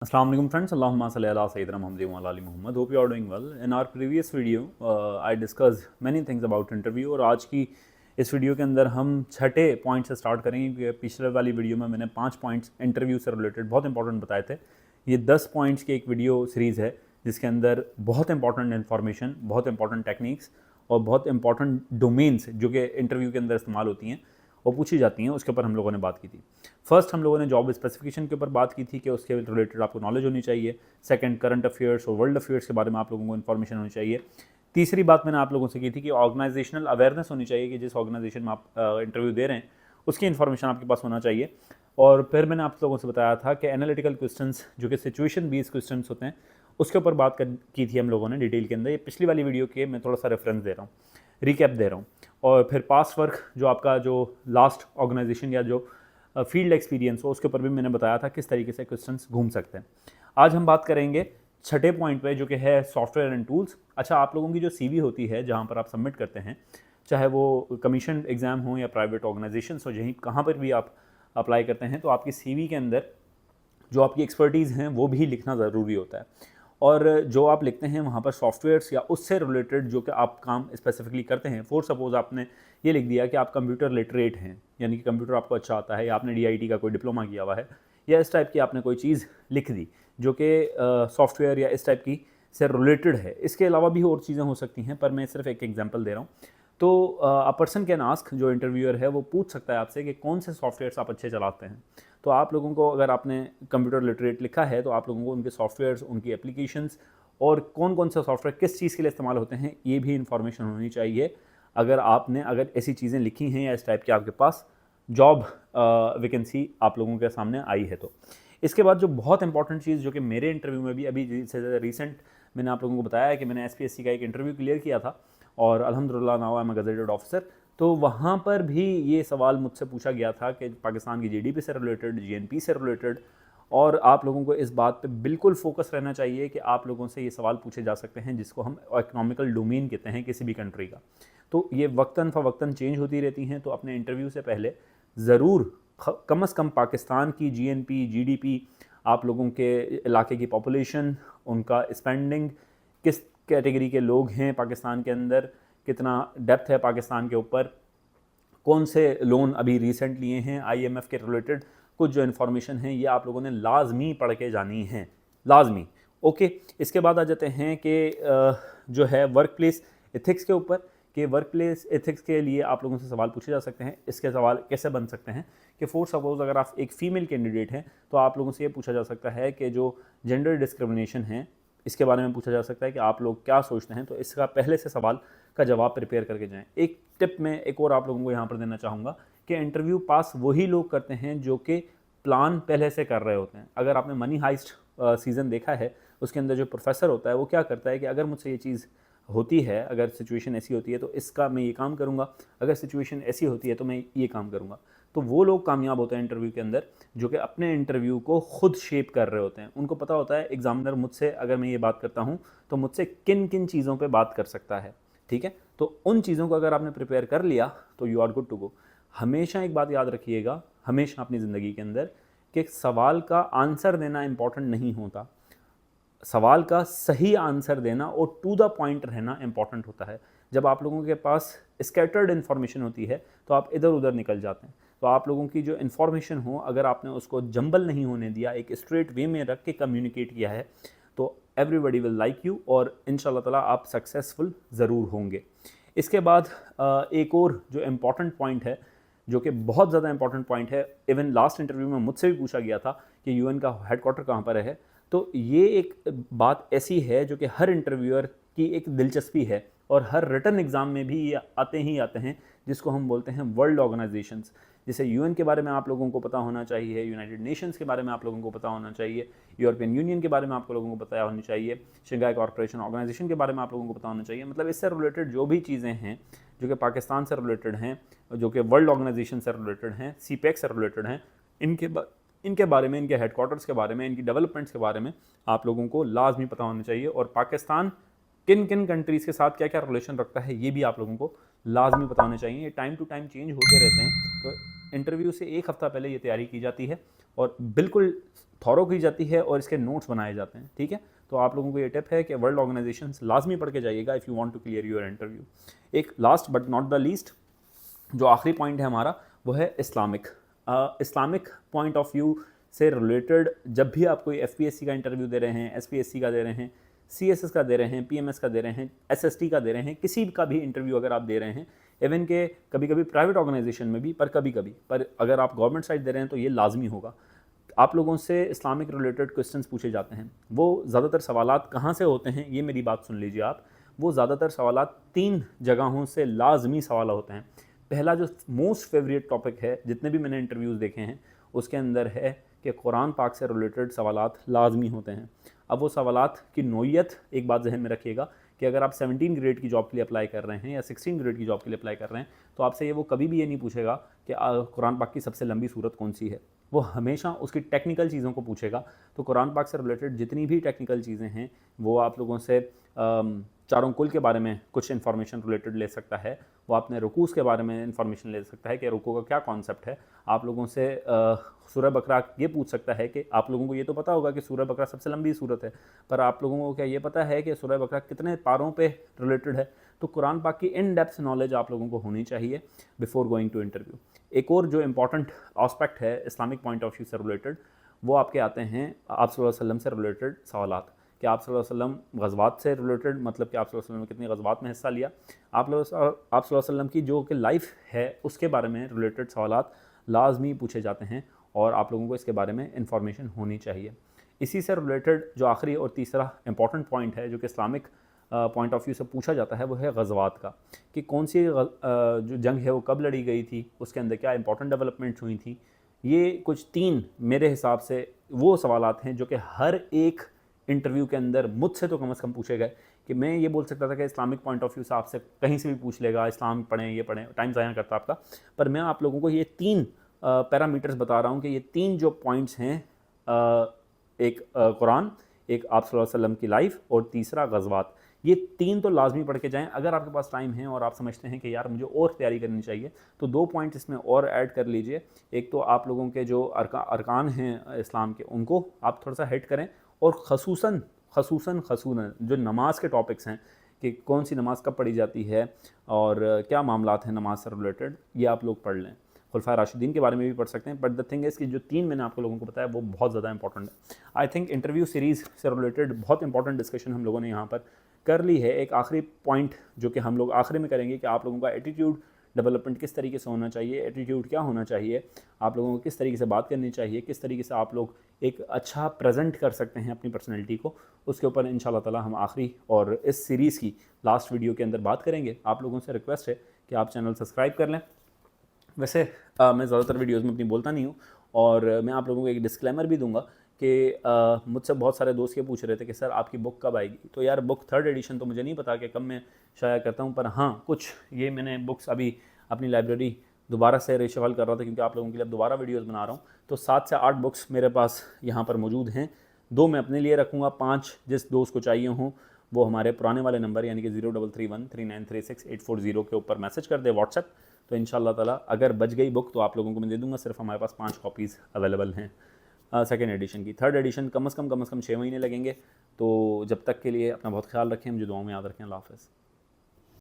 Assalamu alaikum friends, Allahumma salli ala Sayyidina Muhammad wa ala ali Muhammad. Hope you are doing well. In our previous video, I discussed many things about interview और आज की इस video के अंदर हम छठे point से start करेंगे क्योंकि पिछले वाली वीडियो में मैंने 5 पॉइंट्स इंटरव्यू से रिलेटेड बहुत इंपॉर्टेंट बताए थे। ये 10 पॉइंट्स की एक वीडियो सीरीज़ है जिसके अंदर बहुत इंपॉर्टेंट इन्फॉर्मेशन, बहुत इंपॉर्टेंट टेक्निक्स और बहुत इंपॉर्टेंट डोमेन्स जो कि इंटरव्यू के अंदर इस्तेमाल होती हैं और पूछी जाती हैं, उसके ऊपर हम लोगों ने बात की थी। फर्स्ट हम लोगों ने जॉब स्पेसिफिकेशन के ऊपर बात की थी कि उसके रिलेटेड आपको नॉलेज होनी चाहिए। सेकंड, करंट अफेयर्स और वर्ल्ड अफेयर्स के बारे में आप लोगों को इन्फॉर्मेशन होनी चाहिए। तीसरी बात मैंने आप लोगों से की थी कि ऑर्गेनाइजेशनल अवेयरनेस होनी चाहिए कि जिस ऑर्गेनाइजेशन में आप इंटरव्यू दे रहे हैं उसकी इन्फॉर्मेशन आपके पास होना चाहिए। और फिर मैंने आप लोगों से बताया था कि एनालिटिकल क्वेश्चंस जो कि सिचुएशन बेस्ड क्वेश्चंस होते हैं उसके ऊपर बात की थी हम लोगों ने डिटेल के अंदर। ये पिछली वाली वीडियो के मैं थोड़ा सा रेफरेंस दे रहा हूँ, रिकैप दे रहा हूँ। और फिर पास्ट वर्क जो आपका जो लास्ट ऑर्गेनाइजेशन या जो फील्ड एक्सपीरियंस हो उसके ऊपर भी मैंने बताया था किस तरीके से क्वेश्चंस घूम सकते हैं। आज हम बात करेंगे छठे पॉइंट पे जो कि है सॉफ्टवेयर एंड टूल्स। अच्छा, आप लोगों की जो सीवी होती है जहाँ पर आप सबमिट करते हैं, चाहे वो कमीशन एग्ज़ाम हो या प्राइवेट ऑर्गेनाइजेशन हो, यहीं कहाँ पर भी आप अप्लाई करते हैं, तो आपकी सीवी के अंदर जो आपकी एक्सपर्टीज़ हैं वो भी लिखना ज़रूरी होता है। और जो आप लिखते हैं वहाँ पर सॉफ्टवेयर्स या उससे रिलेटेड जो कि आप काम स्पेसिफिकली करते हैं, फॉर सपोज आपने ये लिख दिया कि आप कंप्यूटर लिटरेट हैं, यानी कि कंप्यूटर आपको अच्छा आता है, या आपने DIT का कोई डिप्लोमा किया हुआ है, या इस टाइप की आपने कोई चीज़ लिख दी जो कि सॉफ्टवेयर या इस टाइप की से रिलेटेड है। इसके अलावा भी और चीज़ें हो सकती हैं, पर मैं सिर्फ एक एग्जाम्पल दे रहा हूँ। तो अ पर्सन कैन आस्क, जो इंटरव्यूअर है वो पूछ सकता है आपसे कि कौन से सॉफ्टवेयर्स आप अच्छे चलाते हैं। तो आप लोगों को, अगर आपने कंप्यूटर लिटरेट लिखा है, तो आप लोगों को उनके सॉफ्टवेयर्स, उनकी एप्लीकेशंस और कौन कौन से सॉफ्टवेयर किस चीज़ के लिए इस्तेमाल होते हैं, ये भी इंफॉर्मेशन होनी चाहिए। अगर ऐसी चीज़ें लिखी हैं या इस टाइप की आपके पास जॉब वैकेंसी आप लोगों के सामने आई है। तो इसके बाद जो बहुत इंपॉर्टेंट चीज़ जो कि मेरे इंटरव्यू में भी अभी से रिसेंट मैंने आप लोगों को बताया है कि मैंने SPSC का एक इंटरव्यू क्लियर किया था और अल्हम्दुलिल्लाह now I am a gazetted officer. तो वहाँ पर भी ये सवाल मुझसे पूछा गया था कि पाकिस्तान की GDP से रिलेटेड, GNP से रिलेटेड, और आप लोगों को इस बात पे बिल्कुल फोकस रहना चाहिए कि आप लोगों से ये सवाल पूछे जा सकते हैं जिसको हम इकोनॉमिकल डोमेन कहते हैं किसी भी कंट्री का। तो ये वक्तन फ़वक्तन चेंज होती रहती हैं, तो अपने इंटरव्यू से पहले ज़रूर कम से कम पाकिस्तान की GNP, GDP, आप लोगों के इलाके की पॉपुलेशन, उनका स्पेंडिंग, किस कैटेगरी के लोग हैं पाकिस्तान के अंदर, कितना डेप्थ है पाकिस्तान के ऊपर, कौन से लोन अभी रिसेंट लिए हैं IMF के रिलेटेड, कुछ जो इन्फॉर्मेशन है ये आप लोगों ने लाजमी पढ़ के जानी है, लाजमी। ओके, इसके बाद आ जाते हैं कि जो है वर्क प्लेस एथिक्स के ऊपर, कि वर्क प्लेस एथिक्स के लिए आप लोगों से सवाल पूछे जा सकते हैं। इसके सवाल कैसे बन सकते हैं कि फॉर सपोज अगर आप एक फ़ीमेल कैंडिडेट हैं तो आप लोगों से ये पूछा जा सकता है कि जो जेंडर डिस्क्रिमिनेशन है इसके बारे में पूछा जा सकता है कि आप लोग क्या सोचते हैं। तो इसका पहले से सवाल का जवाब प्रिपेयर करके जाएं। एक टिप मैं एक और आप लोगों को यहाँ पर देना चाहूँगा कि इंटरव्यू पास वही लोग करते हैं जो कि प्लान पहले से कर रहे होते हैं। अगर आपने मनी हाइस्ट सीज़न देखा है, उसके अंदर जो प्रोफेसर होता है वो क्या करता है कि अगर मुझसे ये चीज़ होती है, अगर सिचुएशन ऐसी होती है तो इसका मैं ये काम करूँगा, अगर सिचुएशन ऐसी होती है तो मैं ये काम करूँगा। तो वो लोग कामयाब होते हैं इंटरव्यू के अंदर जो कि अपने इंटरव्यू को खुद शेप कर रहे होते हैं। उनको पता होता है एग्जामिनर मुझसे, अगर मैं ये बात करता हूँ तो मुझसे किन किन चीज़ों पे बात कर सकता है। ठीक है, तो उन चीज़ों को अगर आपने प्रिपेयर कर लिया तो you are good to go. हमेशा एक बात याद रखिएगा, हमेशा अपनी ज़िंदगी के अंदर, कि सवाल का आंसर देना इंपॉर्टेंट नहीं होता, सवाल का सही आंसर देना और टू द पॉइंट रहना इंपॉर्टेंट होता है। जब आप लोगों के पास स्कैटर्ड इन्फॉर्मेशन होती है तो आप इधर उधर निकल जाते हैं। तो आप लोगों की जो इन्फॉर्मेशन हो, अगर आपने उसको जंबल नहीं होने दिया, एक स्ट्रेट वे में रख के कम्युनिकेट किया है, तो एवरीबडी विल लाइक यू और इंशाल्लाह ताला आप सक्सेसफुल ज़रूर होंगे। इसके बाद एक और जो इम्पॉर्टेंट पॉइंट है, जो कि बहुत ज़्यादा इंपॉर्टेंट पॉइंट है, इवन लास्ट इंटरव्यू में मुझसे भी पूछा गया था कि UN का हेडक्वार्टर कहाँ पर है। तो ये एक बात ऐसी है जो कि हर इंटरव्यूअर की एक दिलचस्पी है और हर रिटन एग्ज़ाम में भी ये आते ही आते हैं, जिसको हम बोलते हैं वर्ल्ड ऑर्गेनाइजेशंस। जैसे UN के बारे में आप लोगों को पता होना चाहिए, यूनाइटेड नेशंस के बारे में आप लोगों को पता होना चाहिए, यूरोपियन यूनियन के बारे में आप लोगों को पता होनी चाहिए, शंघाई कॉर्पोरेशन ऑर्गेनाइजेशन के बारे में आप लोगों को पता होना चाहिए। मतलब इससे रिलेटेड जो भी चीज़ें हैं जो कि पाकिस्तान से रिलेटेड हैं, जो कि वर्ल्ड ऑर्गेनाइजेशन से रिलेटेड हैं, CPEC से रिलेटेड हैं, इनके बारे में, इनके हेडक्वार्टर्स के बारे में, इनकी डेवलपमेंट्स के बारे में आप लोगों को लाजमी पता होना चाहिए। और पाकिस्तान किन किन कंट्रीज़ के साथ क्या क्या रिलेशन रखता है ये भी आप लोगों को लाजमी पता होना चाहिए। ये टाइम टू टाइम चेंज होते रहते हैं, तो इंटरव्यू से एक हफ़्ता पहले ये तैयारी की जाती है और बिल्कुल थॉरो की जाती है और इसके नोट्स बनाए जाते हैं, ठीक है। तो आप लोगों को ये टिप है कि वर्ल्ड ऑर्गेनाइजेशंस लाजमी पढ़ के जाइएगा if you want to clear your interview. एक last but not the least जो आखिरी पॉइंट है हमारा, वो है Islamic. Islamic point of view से रिलेटेड जब भी आप कोई एफपीएससी का इंटरव्यू दे रहे हैं, एसपीएससी का दे रहे हैं, सीएसएस का दे रहे हैं, पीएमएस का दे रहे हैं, एसएसटी का दे रहे हैं, किसी का भी इंटरव्यू अगर आप दे रहे हैं, इवन के कभी कभी प्राइवेट ऑर्गेनाइजेशन में भी, पर अगर आप गवर्नमेंट साइड दे रहे हैं तो ये लाजमी होगा। आप लोगों से इस्लामिक रिलेटेड क्वेश्चंस पूछे जाते हैं। वो ज़्यादातर सवालात कहाँ से होते हैं, ये मेरी बात सुन लीजिए आप। वो ज़्यादातर सवालात 3 जगहों से लाजमी सवाल होते हैं। पहला जो मोस्ट फेवरेट टॉपिक है, जितने भी मैंने इंटरव्यूज़ देखे हैं उसके अंदर है कि कुरान पाक से रिलेटेड सवालात लाजमी होते हैं। अब वो सवालात की नोयत एक बात जहन में रखिएगा कि अगर आप 17 ग्रेड की जॉब के लिए अप्लाई कर रहे हैं या 16 ग्रेड की जॉब के लिए अप्लाई कर रहे हैं तो आपसे ये वो कभी भी ये नहीं पूछेगा कि कुरान पाक की सबसे लंबी सूरत कौन सी है। वो हमेशा उसकी टेक्निकल चीज़ों को पूछेगा। तो कुरान पाक से रिलेटेड जितनी भी टेक्निकल चीज़ें हैं वो आप लोगों से चारों कुल के बारे में कुछ इन्फॉर्मेशन रिलेटेड ले सकता है। वो आपने रुकूस के बारे में इन्फॉर्मेशन ले सकता है कि रुकू का क्या कॉन्सेप्ट है। आप लोगों से सूरह बकरा ये पूछ सकता है कि आप लोगों को ये तो पता होगा कि सूरह बकरा सबसे लंबी सूरत है, पर आप लोगों को क्या ये पता है कि सूरह बकरा कितने पारों पे रिलेटेड है। तो कुरान पाक की इन डेप्थ नॉलेज आप लोगों को होनी चाहिए बिफोर गोइंग टू इंटरव्यू। एक और जो इंपॉर्टेंट आस्पेक्ट है इस्लामिक पॉइंट ऑफ व्यू से रिलेटेड, वो आपके आते हैं आप सल्लल्लाहु अलैहि वसल्लम से रिलेटेड सवालात कि आप सल्लल्लाहु अलैहि वसल्लम गज़वात से रिलेटेड, मतलब कि आप सल्लल्लाहु अलैहि वसल्लम ने कितनी गज़वात में हिस्सा लिया, आप सल्लल्लाहु अलैहि वसल्लम की जो कि लाइफ है उसके बारे में रिलेटेड सवालात लाजमी पूछे जाते हैं और आप लोगों को इसके बारे में इंफॉर्मेशन होनी चाहिए। इसी से रिलेटेड जो आखिरी और तीसरा इंपॉर्टेंट पॉइंट है जो कि इस्लामिक पॉइंट ऑफ व्यू से पूछा जाता है, वो है गज़वात का, कि कौन सी जो जंग है वो कब लड़ी गई थी, उसके अंदर क्या इंपॉर्टेंट डेवलपमेंट्स हुई थी। ये कुछ 3 मेरे हिसाब से वो सवालात हैं जो कि हर एक इंटरव्यू के अंदर मुझसे तो कम से कम पूछे गए। कि मैं ये बोल सकता था कि इस्लामिक पॉइंट ऑफ व्यू से आपसे कहीं से भी पूछ लेगा, इस्लाम पढ़ें, ये पढ़ें, टाइम ज़ाया करता आपका। पर मैं आप लोगों को ये 3 पैरामीटर्स बता रहा हूँ कि ये 3 जो पॉइंट्स हैं, एक कुरान, एक आप सल्लल्लाहु अलैहि वसल्लम की लाइफ और तीसरा गज़वात, ये 3 तो लाजमी पढ़ के जाएं। अगर आपके पास टाइम है और आप समझते हैं कि यार मुझे और तैयारी करनी चाहिए तो 2 पॉइंट्स इसमें और ऐड कर लीजिए। एक तो आप लोगों के जो अरकान हैं इस्लाम के, उनको आप थोड़ा सा हिट करें, और खसूसन जो नमाज के टॉपिक्स हैं कि कौन सी नमाज़ कब पढ़ी जाती है और क्या मामलात हैं नमाज से रिलेटेड, ये आप लोग पढ़ लें। खुलफा राशिदीन के बारे में भी पढ़ सकते हैं, बट द थिंग इज़ कि जो 3 मैंने आपको लोगों को बताया वो बहुत ज़्यादा इंपॉर्टेंट है। आई थिंक इंटरव्यू सीरीज़ से रिलेटेड बहुत इंपॉर्टेंट डिस्कशन हम लोगों ने यहाँ पर कर ली है। एक आखिरी पॉइंट जो कि हम लोग आखिरी में करेंगे कि आप लोगों का एटीट्यूड डेवलपमेंट किस तरीके से होना चाहिए, एटीट्यूड क्या होना चाहिए, आप लोगों को किस तरीके से बात करनी चाहिए, किस तरीके से आप लोग एक अच्छा प्रेजेंट कर सकते हैं अपनी पर्सनैलिटी को, उसके ऊपर इंशाल्लाह ताला हम आखिरी और इस सीरीज़ की लास्ट वीडियो के अंदर बात करेंगे। आप लोगों से रिक्वेस्ट है कि आप चैनल सब्सक्राइब कर लें। वैसे मैं ज़्यादातर वीडियोज़ में अपनी बोलता नहीं हूँ, और मैं आप लोगों को एक डिस्क्लेमर भी दूंगा कि मुझसे बहुत सारे दोस्त ये पूछ रहे थे कि सर आपकी बुक कब आएगी। तो यार बुक 3rd एडिशन तो मुझे नहीं पता कि कब मैं शाया करता हूँ, पर हाँ कुछ ये मैंने बुक्स अभी अपनी लाइब्रेरी दोबारा से रिशफल कर रहा था क्योंकि आप लोगों के लिए अब दोबारा वीडियोस बना रहा हूँ। तो 7 से 8 बुक्स मेरे पास यहाँ पर मौजूद हैं। 2 मैं अपने लिए रखूँगा, 5 जिस दोस्त को चाहिए हों वो हमारे पुराने वाले नंबर यानी कि 03313936 840 के ऊपर मैसेज कर दे व्हाट्सएप। तो इंशाल्लाह ताला अगर बच गई बुक तो आप लोगों को मैं दे दूँगा। सिर्फ हमारे पास 5 कॉपीज़ अवेलेबल हैं 2nd एडिशन की। 3rd एडिशन कम से कम 6 महीने लगेंगे। तो जब तक के लिए अपना बहुत ख्याल रखें, मुझे दुआओं में याद रखें। अल्लाह हाफ़िज़।